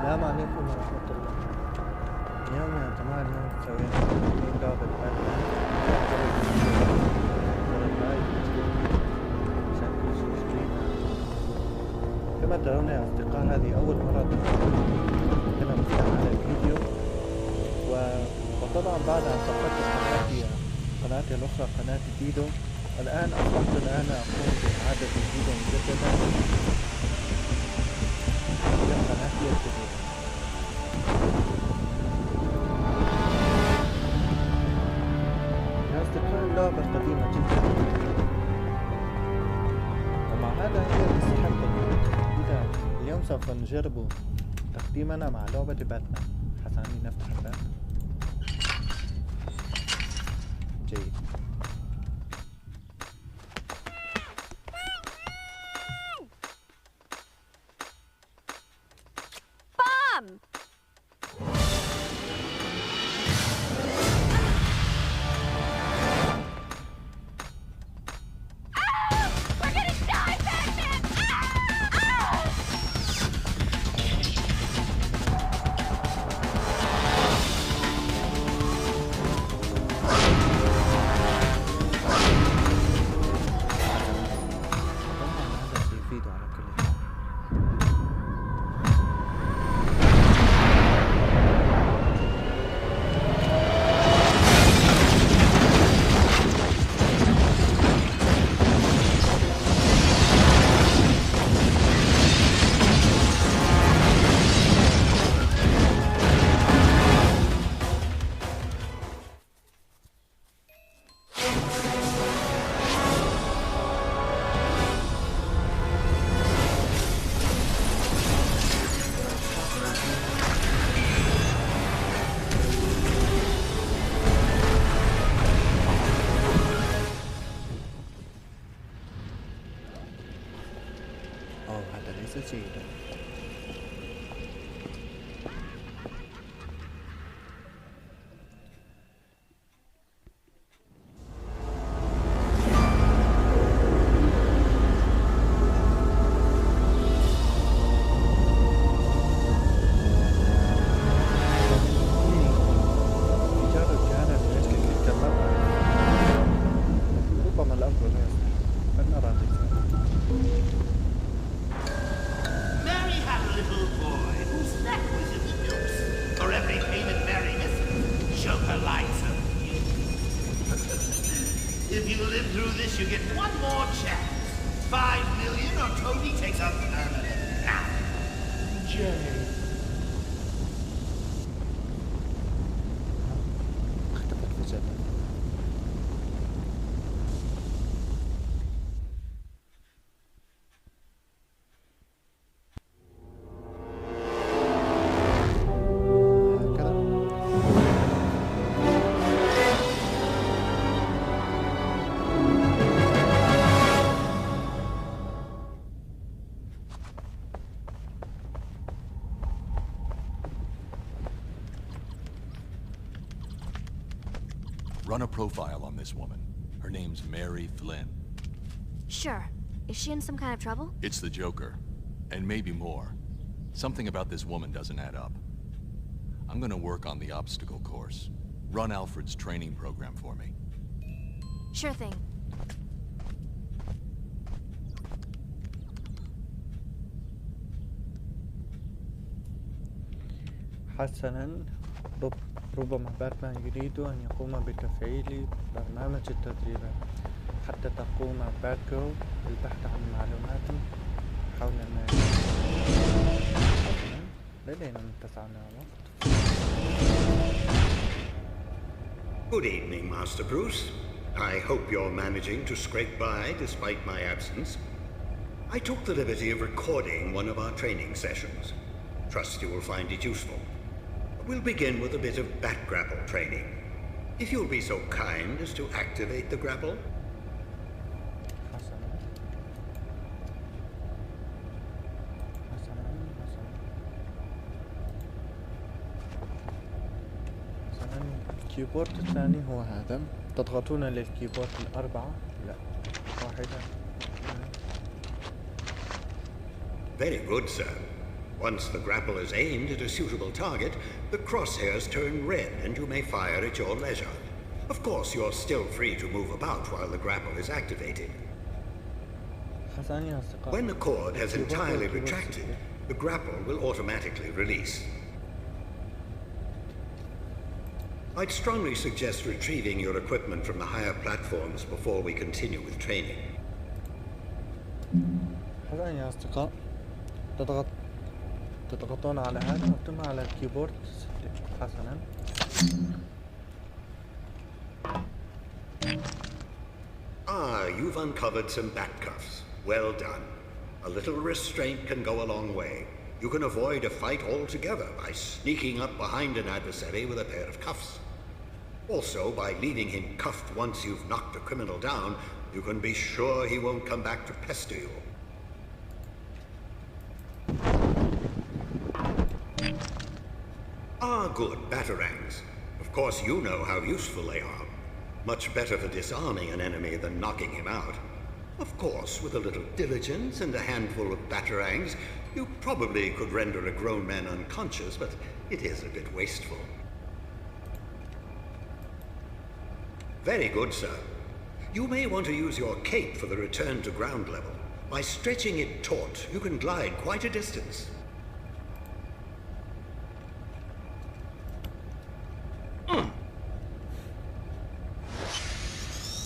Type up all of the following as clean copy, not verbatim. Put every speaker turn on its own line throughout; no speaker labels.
السلام عليكم ورحمة الله. اليوم يا جماعة سوينا تحميل لعبة باتمان عشان كل شي جديد. كما ترون يا أصدقاء هذه أول مرة أنا مفتاح على الفيديو وطبعا بعد أن فقدت قناتي الأخرى قناة فيديو، الآن أصبحت أقوم بإعادة الفيديو مجددا على قناتي الجديدة. يا أصدقاء اللعبة قديمة جدا ومع هذا هي تستحق البداية. اليوم سوف نجرب تختيمنا مع لعبة باتمان. حسني نفتح الباب. جيد. هذا ليس جيدا. ربما الأفضل فلنرى.
If you live through this, you get one more chance. 5 million or Tony takes a permanent nap. Jay.
اختفت فجأة.
Run a profile on this woman. Her name's Mary Flynn.
Sure. Is she in some kind of trouble?
It's the Joker. And maybe more. Something about this woman doesn't add up. I'm gonna work on the obstacle course. Run Alfred's training program for me.
Sure thing.
حسناً. ربما باتمان يريد أن يقوم بتفعيل برنامج التدريبات حتى تقوم باتجو بالبحث عن معلومات حول المال. لدينا متسع وقت.
Good evening, Master Bruce. I hope you're managing to scrape by despite my absence. I took the liberty of recording one of our training sessions. Trust you will find it useful. We'll begin with a bit of bat grapple training. If you'll be so kind as to activate the grapple.
الكيبورد الثاني هو هذا. تضغطون للكيبورد الأربعة. لا، واحدة.
Very good, sir. Once the grapple is aimed at a suitable target, the crosshairs turn red and you may fire at your leisure. Of course, you're still free to move about while the grapple is activated.
حسن يا أصدقاء.
When the cord has entirely retracted, the grapple will automatically release. I'd strongly suggest retrieving your equipment from the higher platforms before we continue with training.
حسنا يا أصدقاء، تضغطون على هذا وثم على الكيبورد. حسنا.
Ah, you've uncovered some bat cuffs. Well done. A little restraint can go a long way. You can avoid a fight altogether by sneaking up behind an adversary with a pair of cuffs. Also, by leaving him cuffed once you've knocked a criminal down, you can be sure he won't come back to pester you. Ah, good, batarangs. Of course you know how useful they are. Much better for disarming an enemy than knocking him out. Of course, with a little diligence and a handful of batarangs, you probably could render a grown man unconscious, but it is a bit wasteful. Very good, sir. You may want to use your cape for the return to ground level. By stretching it taut, you can glide quite a distance.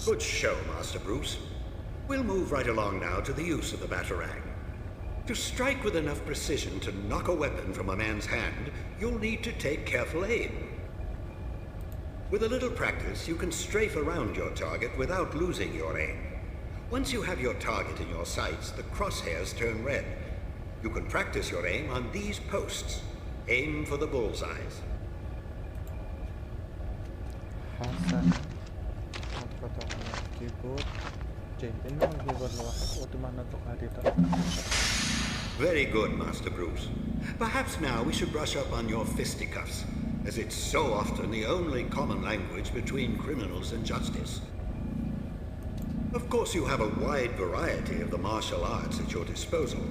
Good show, Master Bruce. We'll move right along now to the use of the batarang. To strike with enough precision to knock a weapon from a man's hand, you'll need to take careful aim. With a little practice, you can strafe around your target without losing your aim. Once you have your target in your sights, the crosshairs turn red. You can practice your aim on these posts. Aim for the bullseyes.
حسن. نضغط على الكيبورد. جيد. إنه الكيبورد لوحده وثم نطلق هذه الضغطة.
Very good, Master Bruce. Perhaps now we should brush up on your fisticuffs, as it's so often the only common language between criminals and justice. Of course, you have a wide variety of the martial arts at your disposal.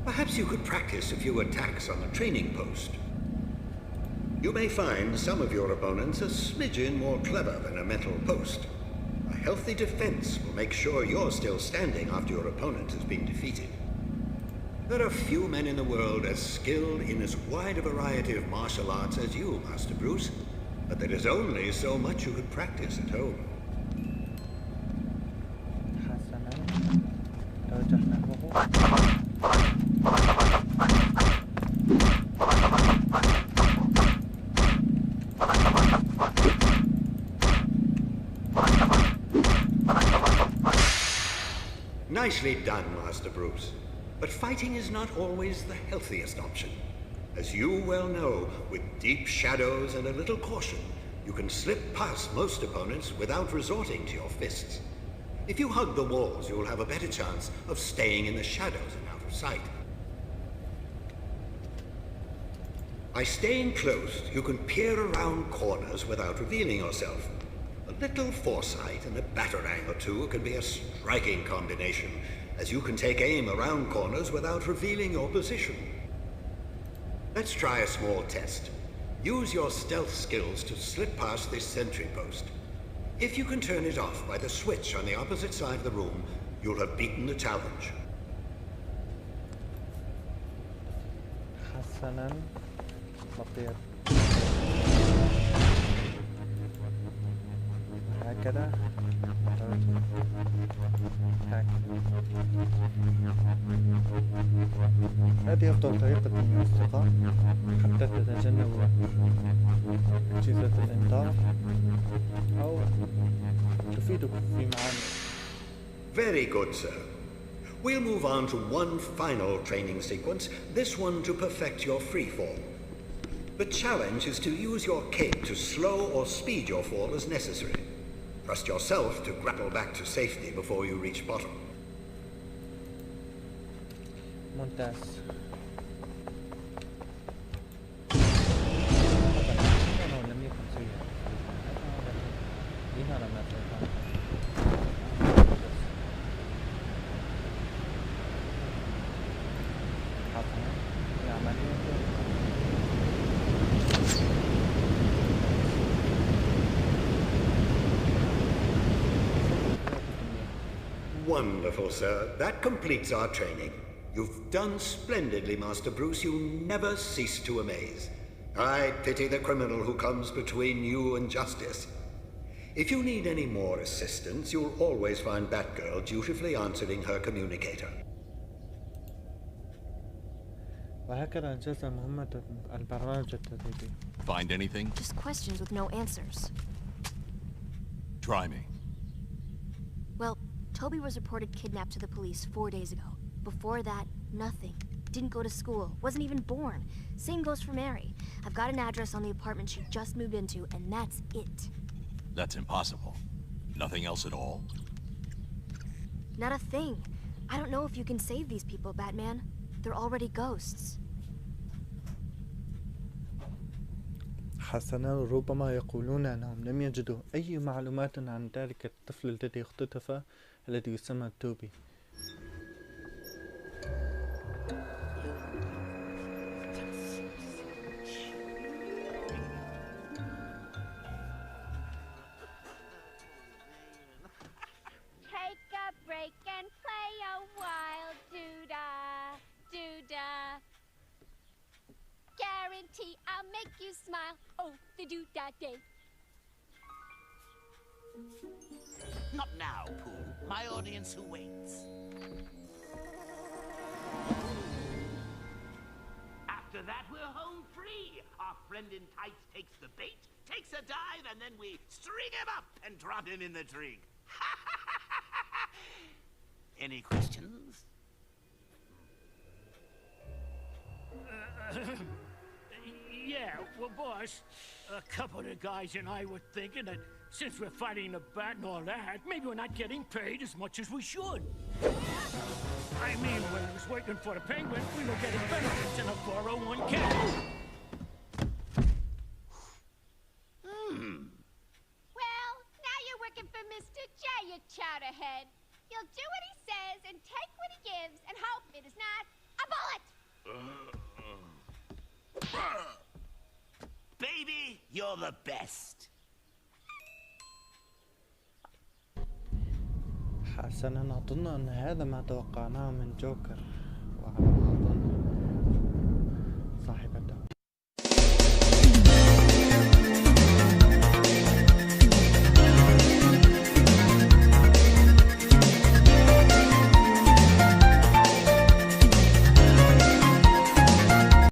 Perhaps you could practice a few attacks on the training post. You may find some of your opponents a smidgen more clever than a metal post. A healthy defense will make sure you're still standing after your opponent has been defeated. There are few men in the world as skilled in as wide a variety of martial arts as you, Master Bruce, but there is only so much you could practice at home.
حسنا. توجه نحوه.
Nicely done, Master Bruce. But fighting is not always the healthiest option. As you well know, with deep shadows and a little caution, you can slip past most opponents without resorting to your fists. If you hug the walls, you'll have a better chance of staying in the shadows and out of sight. By staying close, you can peer around corners without revealing yourself. A little foresight and a batarang or two can be a striking combination, as you can take aim around corners without revealing your position. Let's try a small test. Use your stealth skills to slip past this sentry post. If you can turn it off by the switch on the opposite side of the room, you'll have beaten the challenge.
حسنا. نطير. هكذا. هذه أفضل طريقة يا أصدقاء حتى تتجنبوا أجهزة الإنذار أو تفيدكم في معامل.
Very good, sir. We'll move on to one final training sequence, this one to perfect your free fall. The challenge is to use your cape to slow or speed your fall as necessary. Trust yourself to grapple back to safety before you reach bottom.
ممتاز. لم يكن سيئا. لماذا ما تفعل؟ يعمل
Wonderful, sir. That completes our training. You've done splendidly, Master Bruce. You never cease to amaze. I pity the criminal who comes between you and justice. If you need any more assistance, you'll always find Batgirl dutifully answering her communicator.
وهكذا أنجز مهمة البرنامج التدريبي.
Find anything?
Just questions with no answers.
Try me.
Well, Toby was reported kidnapped to the police 4 days ago. Before that, nothing. Didn't go to school, wasn't even born. Same goes for Mary. I've got an address on the apartment she just moved into, and that's it.
That's impossible. Nothing else at all?
Not a thing. I don't know if you can save these people, Batman. They're already ghosts.
حسنا، ربما يقولون أنهم لم يجدوا أي معلومات عن ذلك الطفل الذي اختطف الذي يسمى توبي.
Take a break and play a while, doo-dah, doo-dah. Guarantee I'll make you smile. Oh, the doo-dah day.
Not now, Pooh. My audience who waits. After that, we're home free. Our friend in tights takes the bait, takes a dive, and then we string him up and drop him in the trig. Any questions?
Yeah, well, boss, a couple of the guys and I were thinking that since we're fighting the bat and all that, maybe we're not getting paid as much as we should. I mean, when I was working for the Penguin, we were getting benefits in a 401k.
Well, now you're working for Mr. J, you chowderhead. You'll do what he says and take what he gives and hope it is not a bullet.
Baby, you're the best.
حسنا، أظن أن هذا ما توقعناه من جوكر.